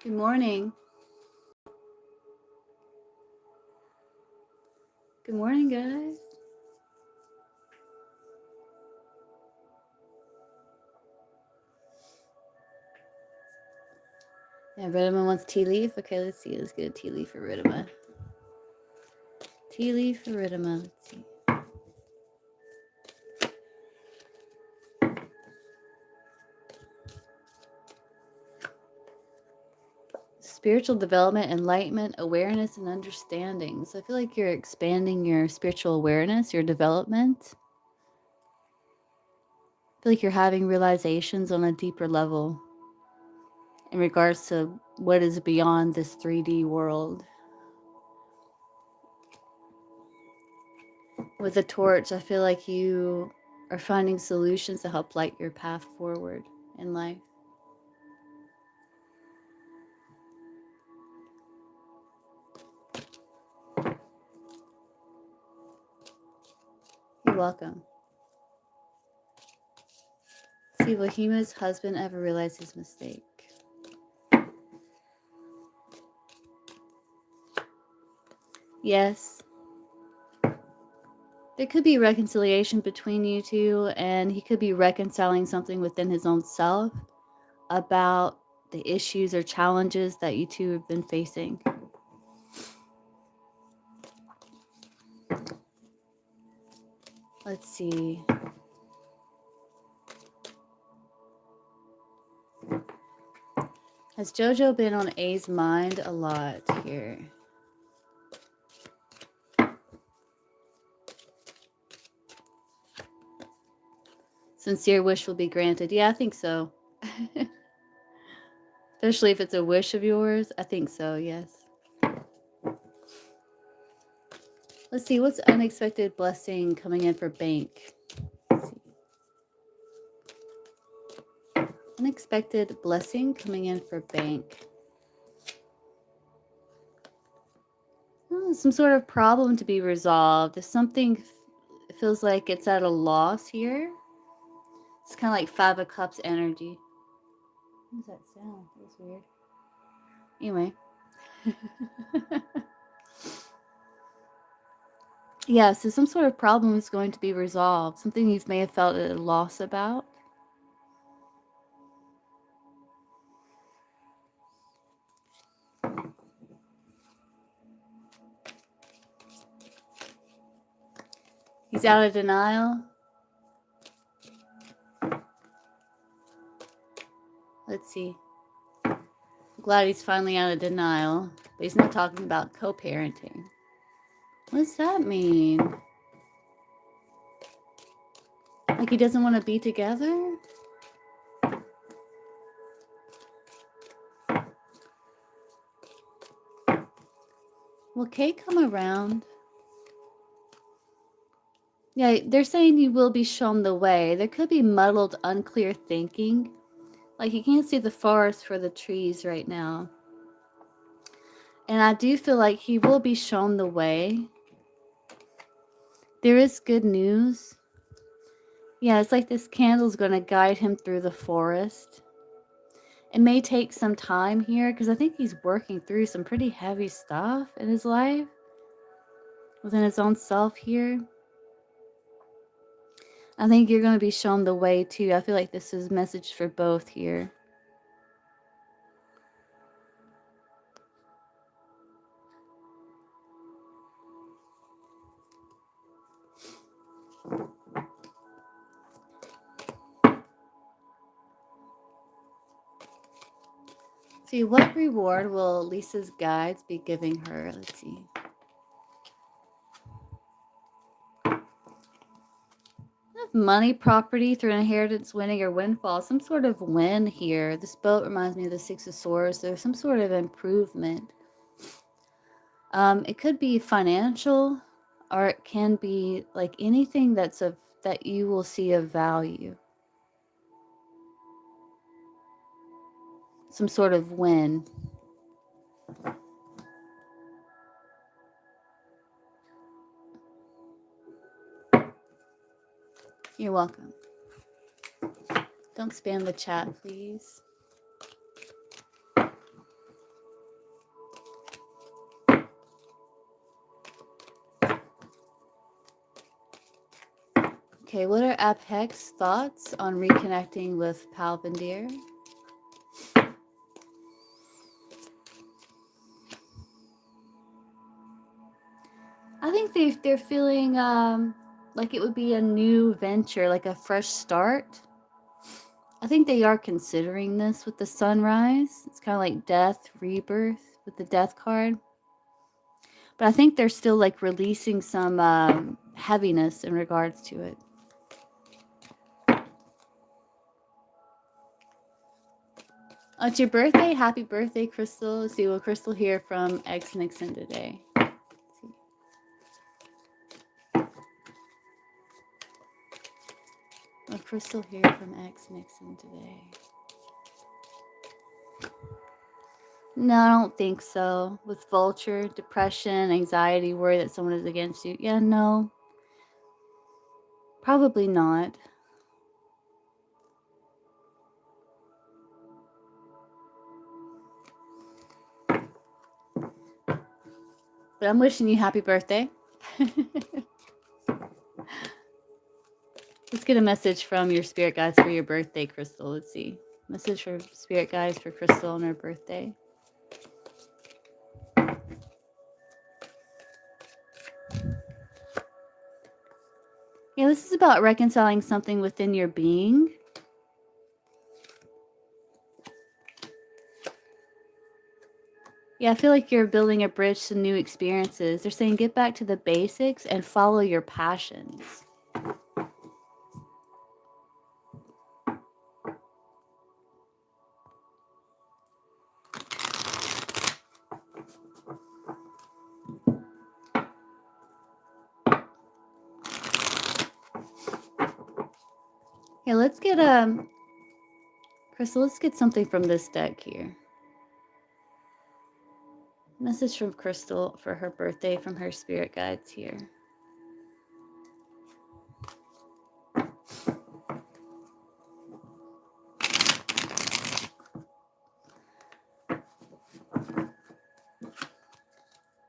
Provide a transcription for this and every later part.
Good morning. Good morning, guys. Yeah, Ridima wants tea leaf. Okay, let's see. Let's get a tea leaf for Ridima. Tea leaf for Ridima. Let's see. Spiritual development, enlightenment, awareness, and understanding. So I feel like you're expanding your spiritual awareness, your development. I feel like you're having realizations on a deeper level in regards to what is beyond this 3D world. With the torch, I feel like you are finding solutions to help light your path forward in life. You're welcome. See, Wahima's husband ever realized his mistake? Yes. There could be reconciliation between you two, and he could be reconciling something within his own self about the issues or challenges that you two have been facing. Let's see. Has JoJo been on A's mind a lot here? Sincere wish will be granted. Yeah, I think so. Especially if it's a wish of yours. I think so, yes. Let's see, what's unexpected blessing coming in for bank? Let's see. Unexpected blessing coming in for bank. Oh, some sort of problem to be resolved. If something feels like it's at a loss here, it's kind of like 5 of Cups energy. What does that sound? That was weird. Anyway. Yeah, so some sort of problem is going to be resolved. Something you may have felt at a loss about. He's out of denial. Let's see. I'm glad he's finally out of denial. But he's not talking about co-parenting. What does that mean? Like he doesn't want to be together? Will Kay come around? Yeah, they're saying you will be shown the way. There could be muddled, unclear thinking. Like you can't see the forest for the trees right now. And I do feel like he will be shown the way. There is good news. Yeah, it's like this candle's going to guide him through the forest. It may take some time here because I think he's working through some pretty heavy stuff in his life. Within his own self here. I think you're going to be shown the way too. I feel like this is a message for both here. See, what reward will Lisa's guides be giving her? Let's see. Money, property through inheritance, winning, or windfall. Some sort of win here. This boat reminds me of the Six of Swords. There's some sort of improvement. It could be financial, or it can be like anything that you will see of value. Some sort of win. You're welcome. Don't spam the chat, please. Okay, what are Apex thoughts on reconnecting with Palvandir? I think they're feeling like it would be a new venture, like a fresh start. I think they are considering this with the sunrise. It's kind of like death, rebirth with the death card. But I think they're still like releasing some heaviness in regards to it. Oh, it's your birthday? Happy birthday, Crystal. Let's see, will Crystal hear from X Nixon today? Will Crystal hear from X Nixon today? No, I don't think so. With Vulture, depression, anxiety, worry that someone is against you. Yeah, no. Probably not. But I'm wishing you happy birthday. Let's get a message from your spirit guides for your birthday, Crystal. Let's see. Message for spirit guides for Crystal on her birthday. Yeah, this is about reconciling something within your being. Yeah, I feel like you're building a bridge to new experiences. They're saying get back to the basics and follow your passions. Yeah, let's get Crystal, let's get something from this deck here. Message from Crystal for her birthday from her spirit guides here.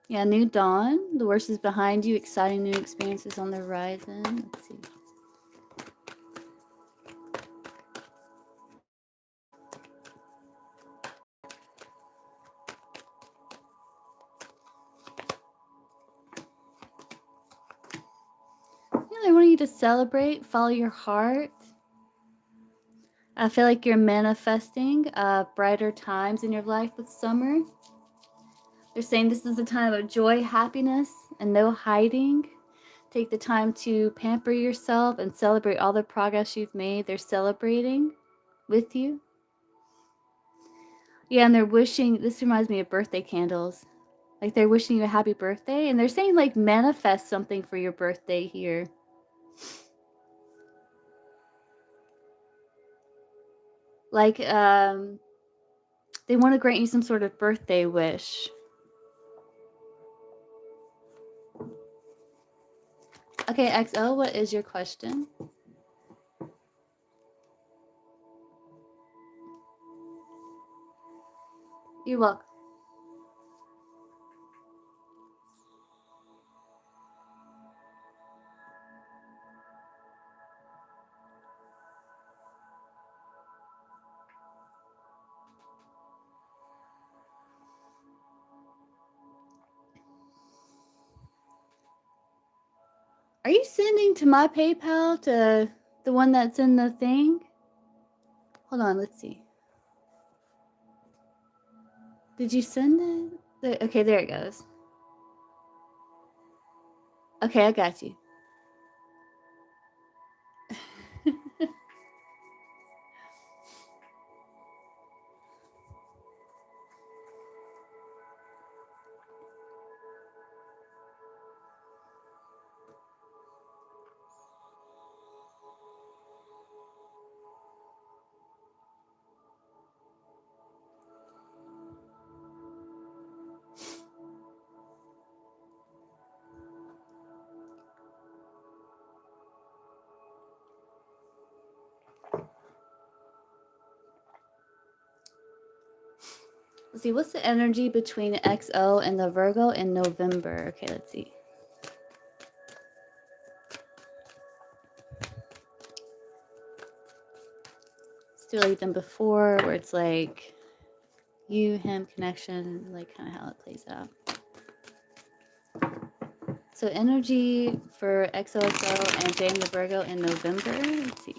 Yeah, new dawn. The worst is behind you. Exciting new experiences on the horizon. Let's see. Yeah, they want you to celebrate, follow your heart. I feel like you're manifesting brighter times in your life with summer. They're saying this is a time of joy, happiness, and no hiding. Take the time to pamper yourself and celebrate all the progress you've made. They're celebrating with you. Yeah, and they're wishing, this reminds me of birthday candles. Like they're wishing you a happy birthday. And they're saying like manifest something for your birthday here. Like they want to grant you some sort of birthday wish. Okay, XO, what is your question? You're welcome. Are you sending to my PayPal, to the one that's in the thing? Hold on, let's see. Did you send it? Okay, there it goes. Okay, I got you. Let's see, what's the energy between XO and the Virgo in November? Okay, let's see. do like done before, where it's like you, him, connection, like kind of how it plays out. So energy for XOXO and Jane the Virgo in November. Let's see.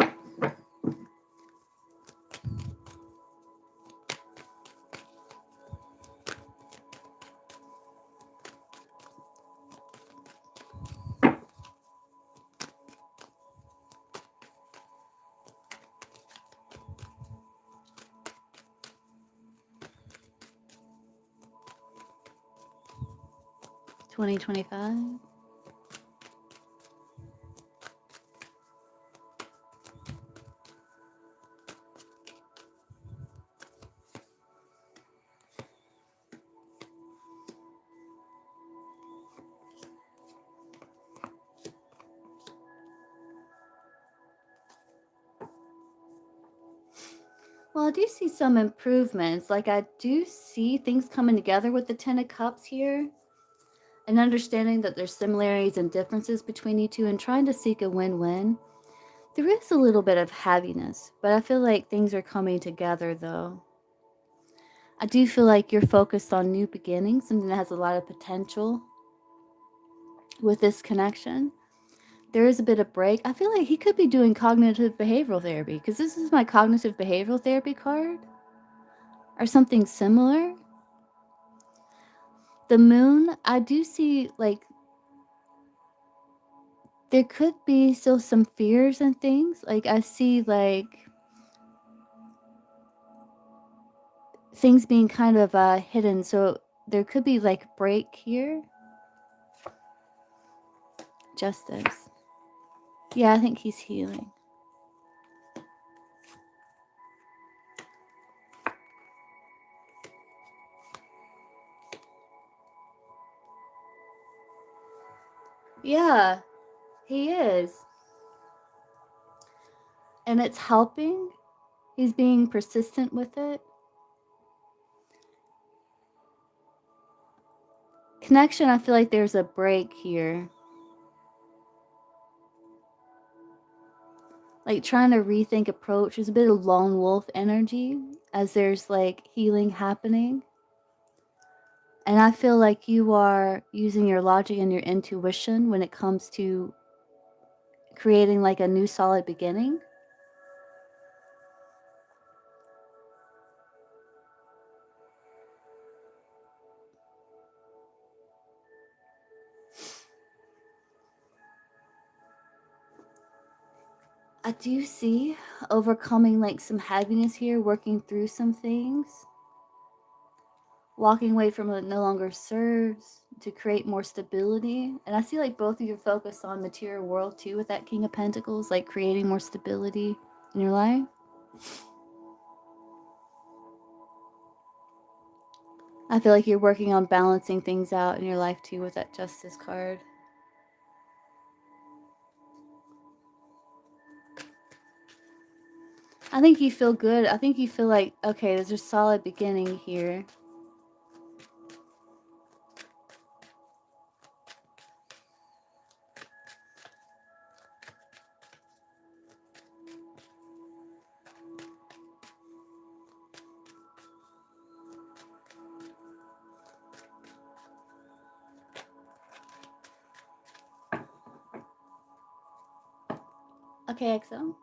$20.25. Well, I do see some improvements. Like I do see things coming together with the Ten of Cups here. And understanding that there's similarities and differences between you two and trying to seek a win-win. There is a little bit of heaviness, but I feel like things are coming together though. I do feel like you're focused on new beginnings, something that has a lot of potential with this connection. There is a bit of break. I feel like he could be doing cognitive behavioral therapy because this is my cognitive behavioral therapy card or something similar. The moon, I do see like there could be still some fears and things. Like I see like things being kind of hidden. So there could be like break here. Justice. Yeah, I think he's healing. Yeah, he is. And it's helping. He's being persistent with it. Connection, I feel like there's a break here. Like trying to rethink approach. There's a bit of lone wolf energy as there's like healing happening. And I feel like you are using your logic and your intuition when it comes to creating like a new solid beginning. I do see overcoming like some heaviness here, working through some things. Walking away from what no longer serves to create more stability. And I see like both of you focused on material world too with that King of Pentacles, like creating more stability in your life. I feel like you're working on balancing things out in your life too with that Justice card. I think you feel good. I think you feel like, okay, there's a solid beginning here. Okay, XO.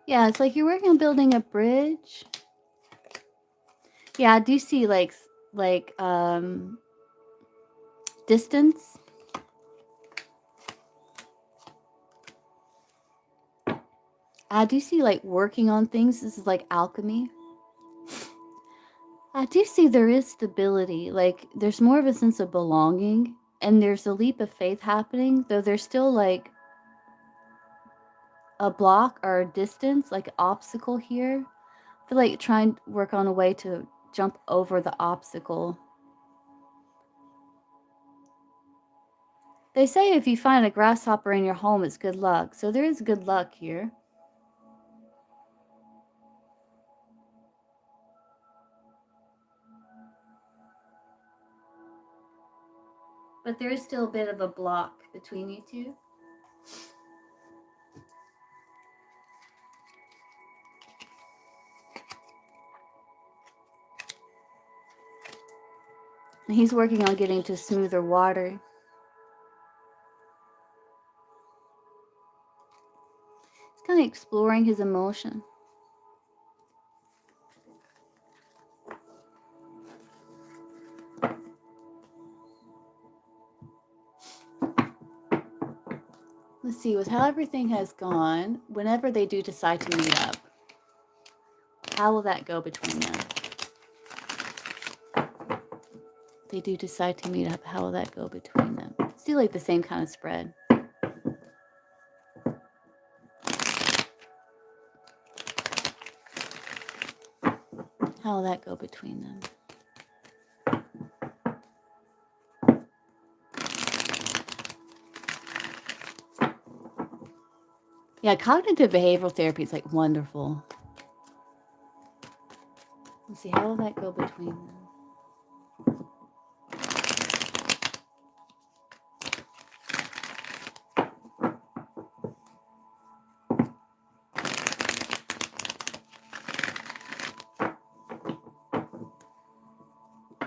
Yeah, it's like you're working on building a bridge. Yeah, I do see like distance. I do see like working on things. This is like alchemy. I do see there is stability. Like there's more of a sense of belonging And there's a leap of faith happening, though there's still like a block or a distance, like an obstacle here. I feel like trying to work on a way to jump over the obstacle. They say if you find a grasshopper in your home, it's good luck. So there is good luck here. But there is still a bit of a block between you two. And he's working on getting to smoother water. He's kind of exploring his emotion. Let's see, with how everything has gone, whenever they do decide to meet up, how will that go between them? They do decide to meet up, how will that go between them? Still like the same kind of spread. How will that go between them? Yeah, cognitive behavioral therapy is like wonderful. Let's see, how will that go between them?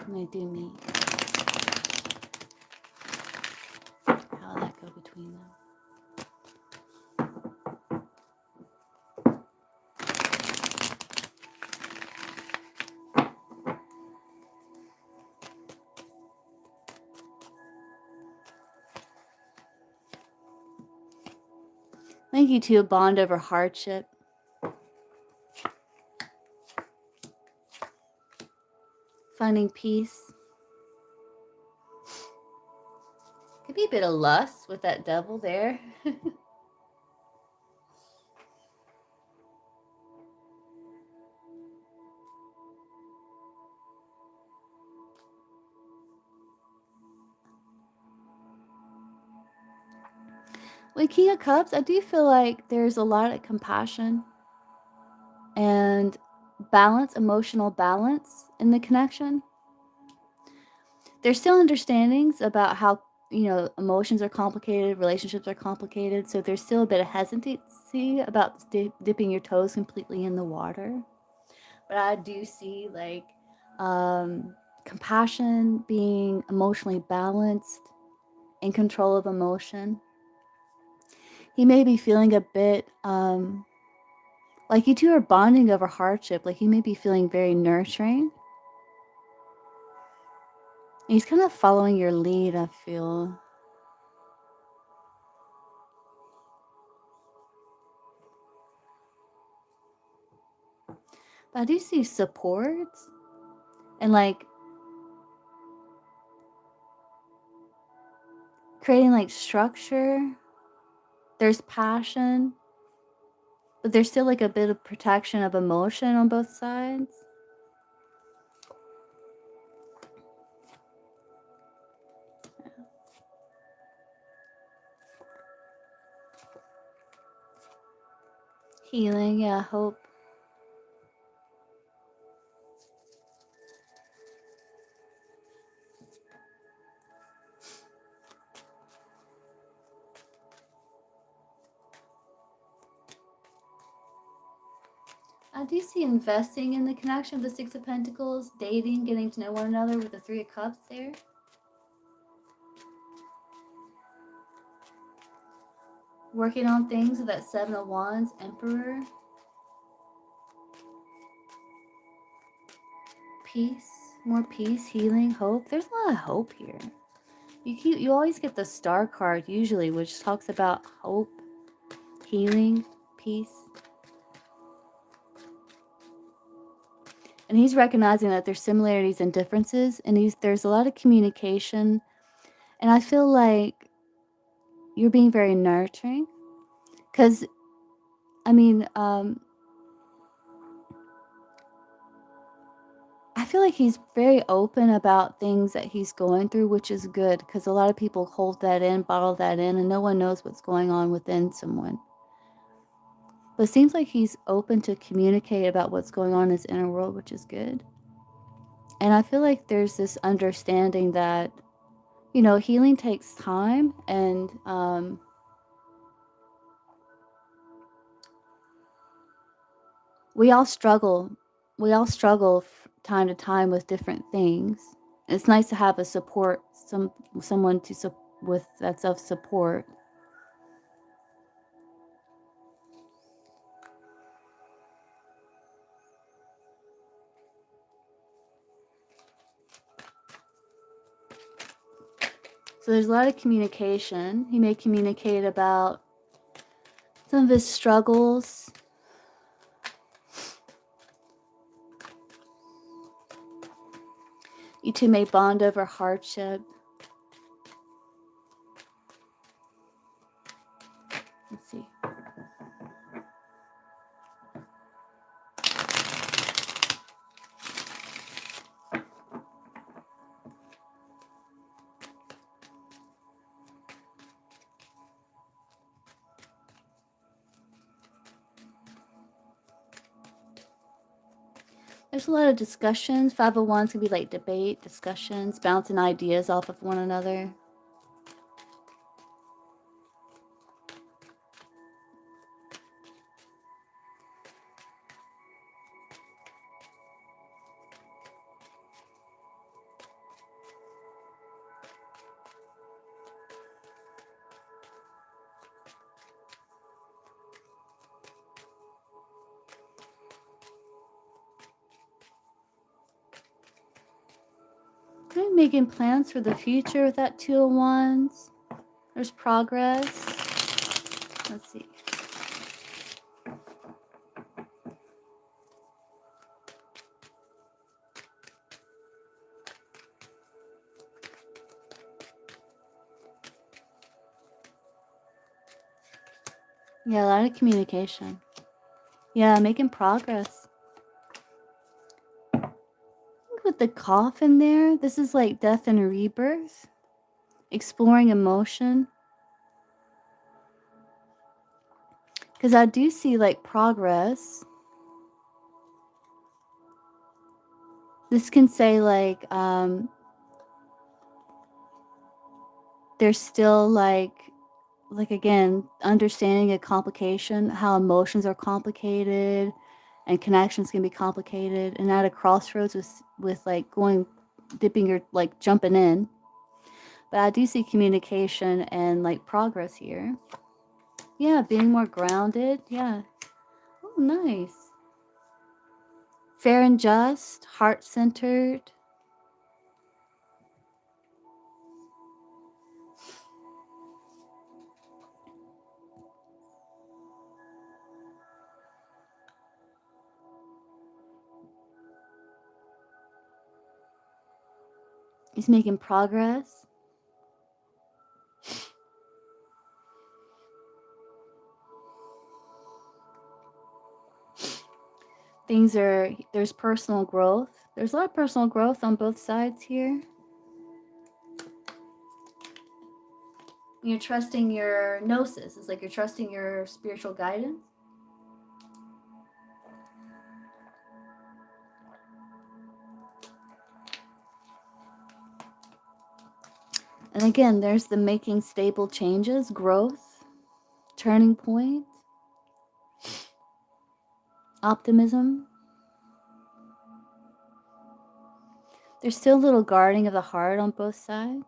When they do meet, how will that go between them? Thank you to a bond over hardship. Finding peace. Could be a bit of lust with that devil there. With King of Cups, I do feel like there's a lot of compassion and balance, emotional balance in the connection. There's still understandings about how, emotions are complicated, relationships are complicated, so there's still a bit of hesitancy about dipping your toes completely in the water. But I do see like compassion, being emotionally balanced, in control of emotion. He may be feeling a bit like you two are bonding over hardship. Like he may be feeling very nurturing. He's kind of following your lead, I feel. But I do see support and like creating like structure. There's passion, but there's still like a bit of protection of emotion on both sides. Healing, yeah, hope. I do see investing in the connection of the Six of Pentacles, dating, getting to know one another with the Three of Cups there. Working on things with that Seven of Wands, Emperor. Peace, more peace, healing, hope. There's a lot of hope here. You always get the Star card usually, which talks about hope, healing, peace. And he's recognizing that there's similarities and differences, and there's a lot of communication And I feel like you're being very nurturing because, I mean, I feel like he's very open about things that he's going through, which is good because a lot of people hold that in, bottle that in, and no one knows what's going on within someone. But it seems like he's open to communicate about what's going on in his inner world, which is good. And I feel like there's this understanding that, healing takes time, and we all struggle. We all struggle time to time with different things. It's nice to have a support, someone with that's of support. So there's a lot of communication. He may communicate about some of his struggles. You two may bond over hardship. Let's see. There's a lot of discussions. 501s can be like debate, discussions, bouncing ideas off of one another. Okay, making plans for the future with that 201s. There's progress. Let's see. Yeah, a lot of communication. Yeah, making progress. I think with the coffin there, this is like death and rebirth. Exploring emotion. Because I do see like progress. This can say like there's still like again, understanding a complication, how emotions are complicated and connections can be complicated, and at a crossroads with like dipping your, like jumping in. But I do see communication and like progress here. Yeah, being more grounded. Yeah. Oh, nice. Fair and just, heart-centered. He's making progress. There's personal growth. There's a lot of personal growth on both sides here. You're trusting your gnosis. It's like you're trusting your spiritual guidance. And again, there's the making stable changes, growth, turning point, optimism. There's still a little guarding of the heart on both sides.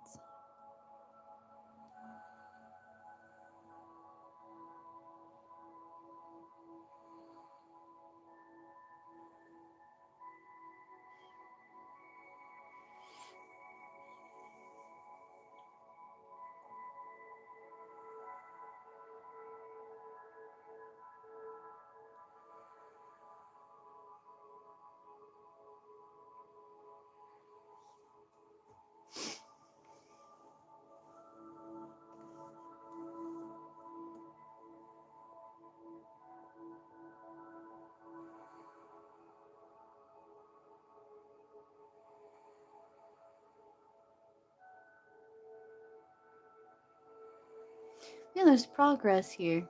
Yeah, there's progress here.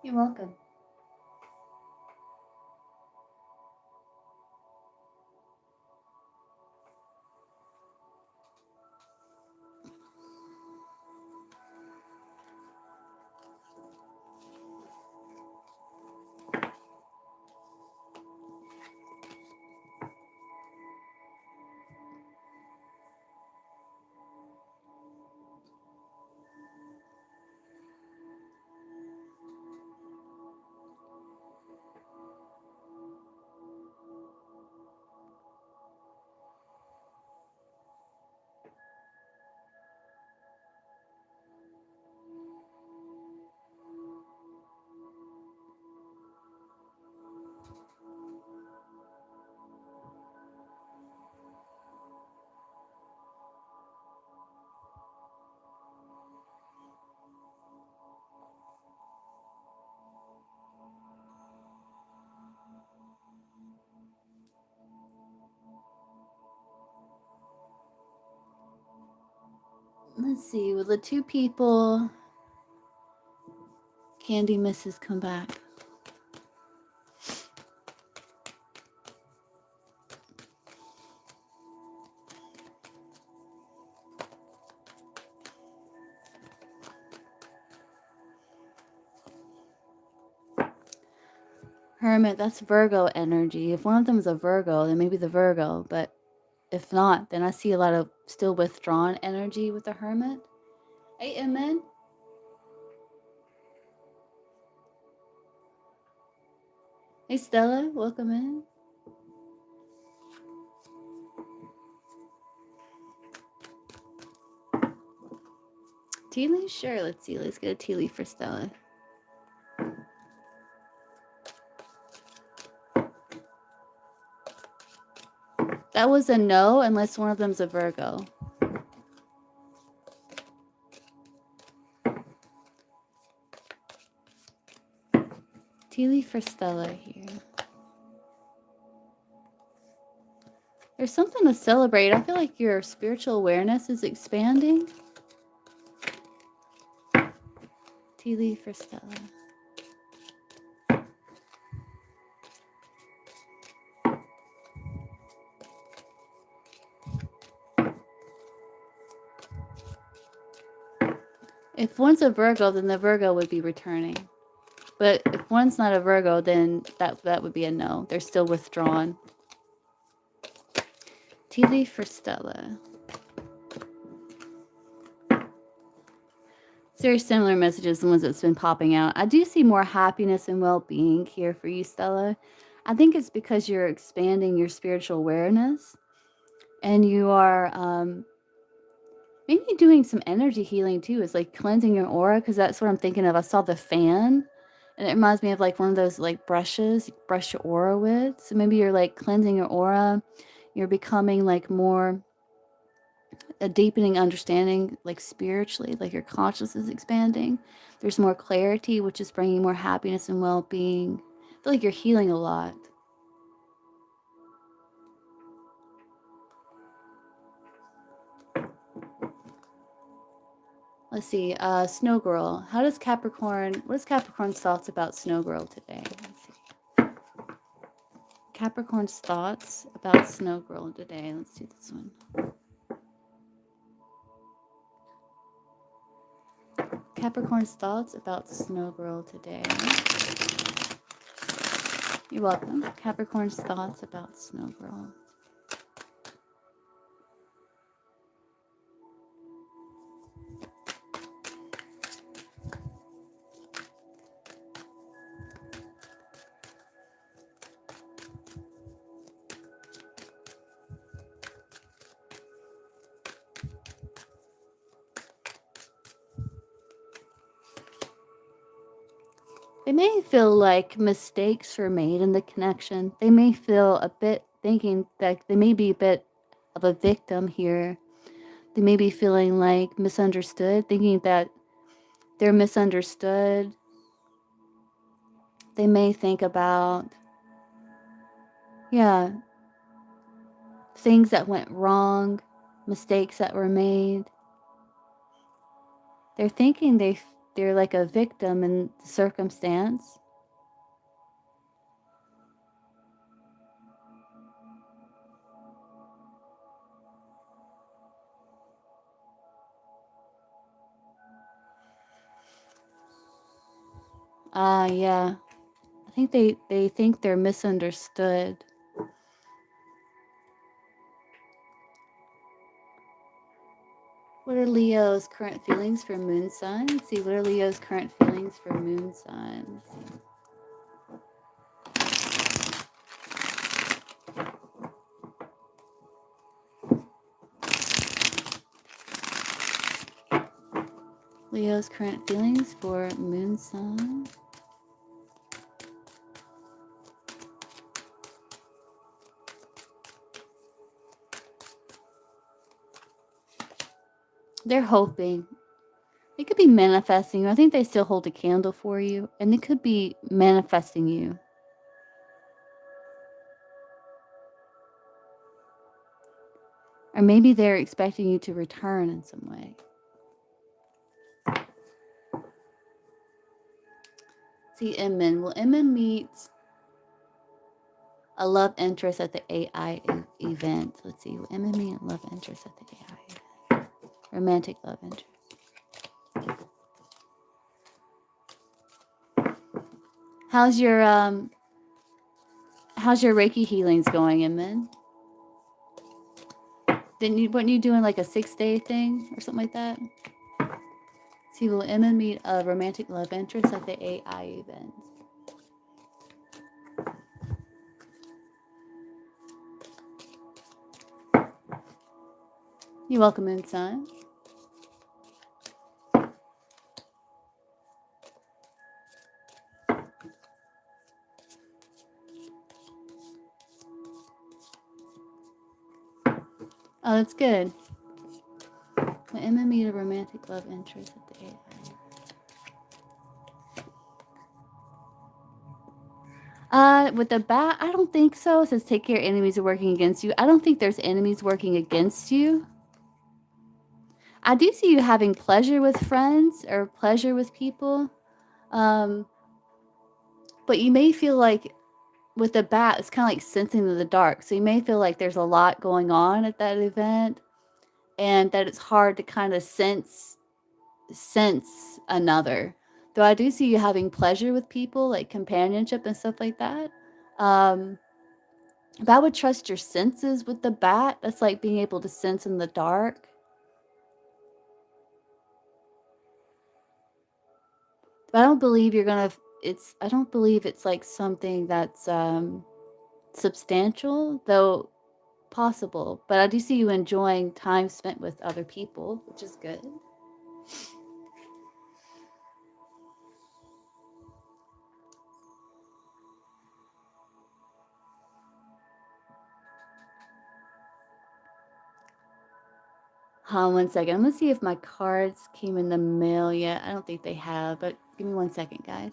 You're welcome. Let's see, will the two people Candy misses come back? Hermit, that's Virgo energy. If one of them is a Virgo, then maybe the Virgo, but if not, then I see a lot of still withdrawn energy with the Hermit. Hey, Amen. Hey, Stella, welcome in. Tea leaf? Sure, let's see. Let's get a tea leaf for Stella. That was a no, unless one of them's a Virgo. Tea leaf for Stella here. There's something to celebrate. I feel like your spiritual awareness is expanding. Tea leaf for Stella. If one's a Virgo, then the Virgo would be returning. But if one's not a Virgo, then that would be a no. They're still withdrawn. Tea leaf for Stella. It's very similar messages to the ones that's been popping out. I do see more happiness and well-being here for you, Stella. I think it's because you're expanding your spiritual awareness and you are maybe doing some energy healing too. It's like cleansing your aura, because that's what I'm thinking of. I saw the fan and it reminds me of like one of those like brushes you brush your aura with. So maybe you're like cleansing your aura. You're becoming like more a deepening understanding, like spiritually, like your consciousness is expanding. There's more clarity, which is bringing more happiness and well-being. I feel like you're healing a lot. Let's see, Snow Girl. What is Capricorn's thoughts about Snow Girl today? Let's see. Capricorn's thoughts about Snow Girl today. Let's do this one. Capricorn's thoughts about Snow Girl today. You're welcome. Capricorn's thoughts about Snow Girl. They may feel like mistakes were made in the connection. They may feel a bit thinking that they may be a bit of a victim here. They may be feeling like misunderstood, thinking that they're misunderstood. They may think about, yeah, things that went wrong, mistakes that were made. They're thinking they're like a victim in the circumstance. Yeah. I think they think they're misunderstood. What are Leo's current feelings for Moon Sun? Let's see, what are Leo's current feelings for Moon Sun? Leo's current feelings for Moon Sun. They're hoping. They could be manifesting you. I think they still hold a candle for you, and they could be manifesting you. Or maybe they're expecting you to return in some way. See, Inman. Will Inman meet a love interest at the AI event? Let's see. Will Inman meet a love interest at the AI event? Romantic love interest. How's your Reiki healings going, Inman? Weren't you doing like a 6-day thing or something like that? See, will Emma meet a romantic love interest at the AI event? You're welcome, Moon-san. Oh, that's good. Will Emma meet a romantic love interest at the AI? With the bat, I don't think so. It says take care, enemies are working against you. I don't think there's enemies working against you. I do see you having pleasure with friends or pleasure with people. But you may feel like with the bat, it's kind of like sensing in the dark. So you may feel like there's a lot going on at that event and that it's hard to kind of sense another. Though I do see you having pleasure with people, like companionship and stuff like that. But I would trust your senses with the bat. That's like being able to sense in the dark. But I don't believe you're gonna. I don't believe it's like something that's substantial, though possible. But I do see you enjoying time spent with other people, which is good. Hold on 1 second. I'm gonna see if my cards came in the mail yet. I don't think they have, but give me 1 second, guys.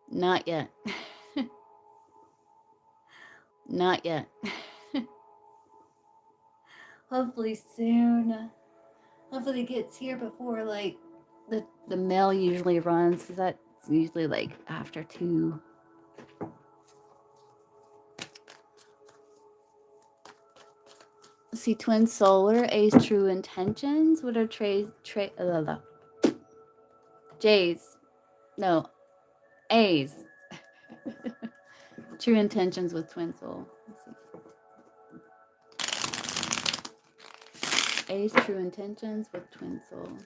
Not yet. Not yet. Hopefully soon. Hopefully it gets here before like the mail usually runs, because that's usually like after 2. Let's see, twin solar, A's true intentions. What are J's? No, A's. True intentions with twin soul. Let's see. A's true intentions with twin soul.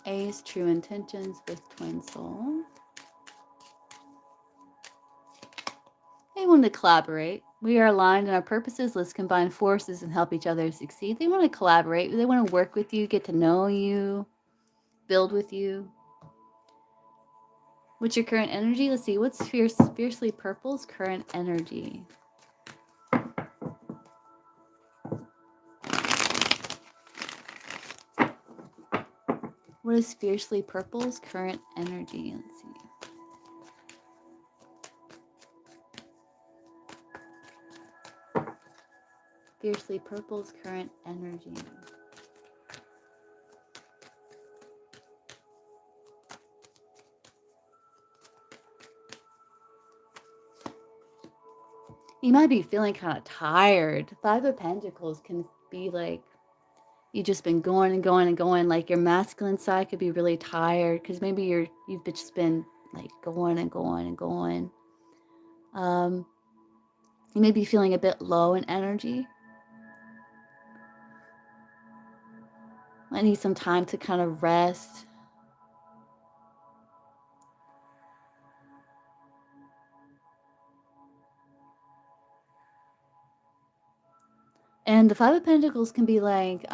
A's true intentions with twin soul. They want to collaborate. We are aligned in our purposes. Let's combine forces and help each other succeed. They want to collaborate. They want to work with you, get to know you, build with you. What's your current energy? Let's see. What's Fiercely Purple's current energy? What is Fiercely Purple's current energy? Let's see. Fiercely Purple's current energy. You might be feeling kind of tired. Five of Pentacles can be like you've just been going and going and going. Like your masculine side could be really tired because maybe you've just been like going and going and going. You may be feeling a bit low in energy. I need some time to kind of rest. And the Five of Pentacles can be like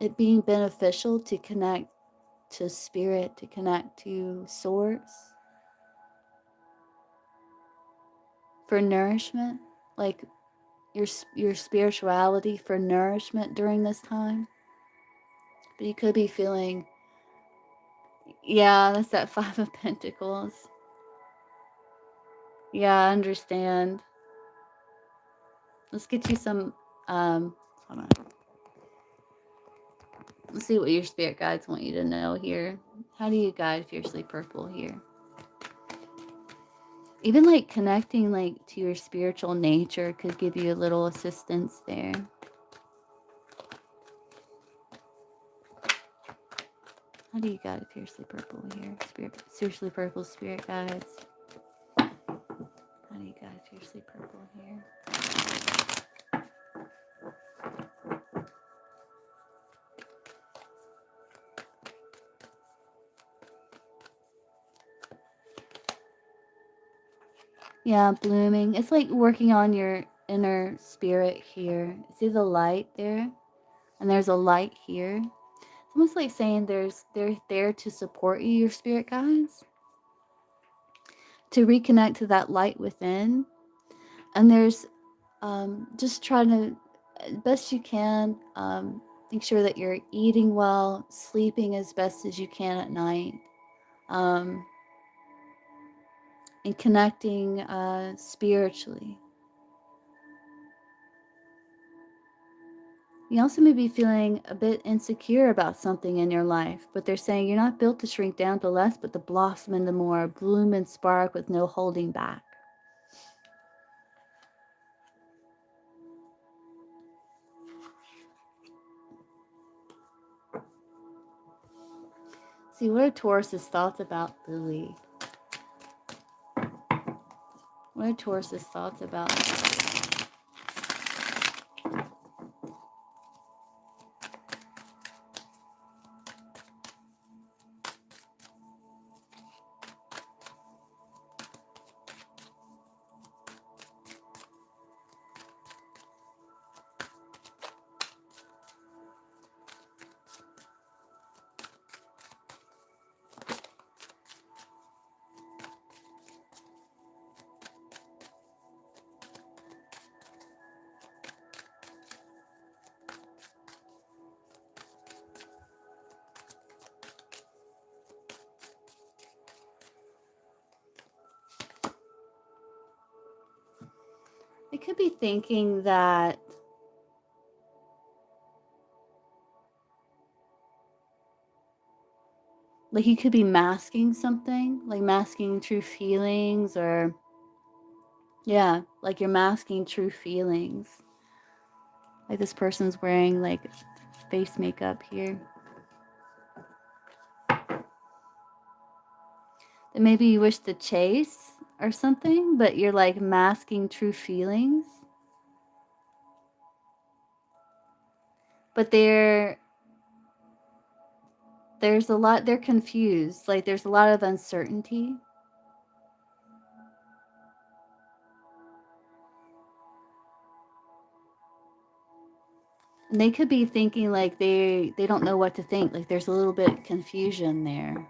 it being beneficial to connect to spirit, to connect to source for nourishment, like your spirituality for nourishment during this time. But you could be feeling, yeah, that's that Five of Pentacles. Yeah, I understand. Let's get you some, hold on. Let's see what your spirit guides want you to know here. How do you guide Fiercely Purple here? Even like connecting like to your spiritual nature could give you a little assistance there. How do you guide Fiercely Purple here? Fiercely Purple spirit guides. How do you guide Fiercely Purple here? Yeah, blooming. It's like working on your inner spirit here. See the light there? And there's a light here. It's almost like saying they're there to support you, your spirit guides, to reconnect to that light within. And there's just trying to, best you can, make sure that you're eating well, sleeping as best as you can at night, and connecting spiritually. You also may be feeling a bit insecure about something in your life, but they're saying you're not built to shrink down to less, but to blossom into more, bloom and spark with no holding back. See, what are Taurus's thoughts about Lily? What are Taurus's thoughts about Lily? I could be thinking that like you could be masking something, like masking true feelings, or yeah, like you're masking true feelings. Like this person's wearing like face makeup here. That maybe you wish to chase or something, but you're like masking true feelings. But there's a lot, they're confused. Like there's a lot of uncertainty. And they could be thinking like they don't know what to think. Like there's a little bit confusion there.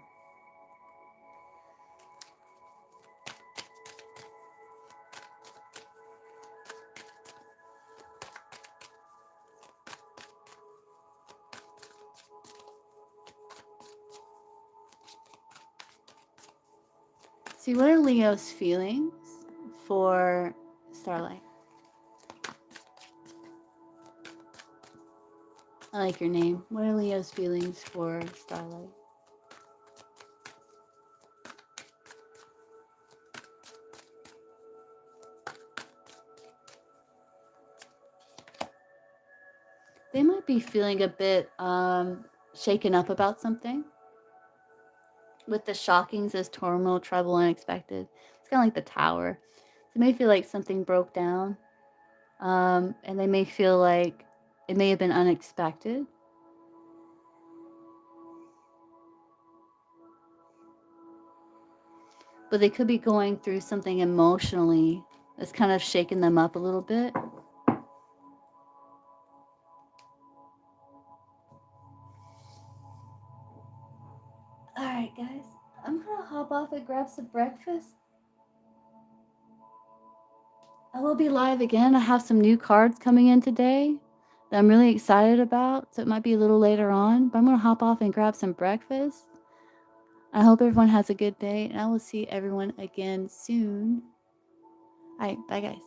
See, what are Leo's feelings for Starlight? I like your name. What are Leo's feelings for Starlight? They might be feeling a bit shaken up about something. With the shockings as turmoil, trouble, unexpected. It's kind of like the tower. They may feel like something broke down. And they may feel like it may have been unexpected. But they could be going through something emotionally that's kind of shaking them up a little bit. Alright, guys. I'm gonna hop off and grab some breakfast. I will be live again. I have some new cards coming in today that I'm really excited about. So it might be a little later on. But I'm gonna hop off and grab some breakfast. I hope everyone has a good day, and I will see everyone again soon. Alright, bye guys.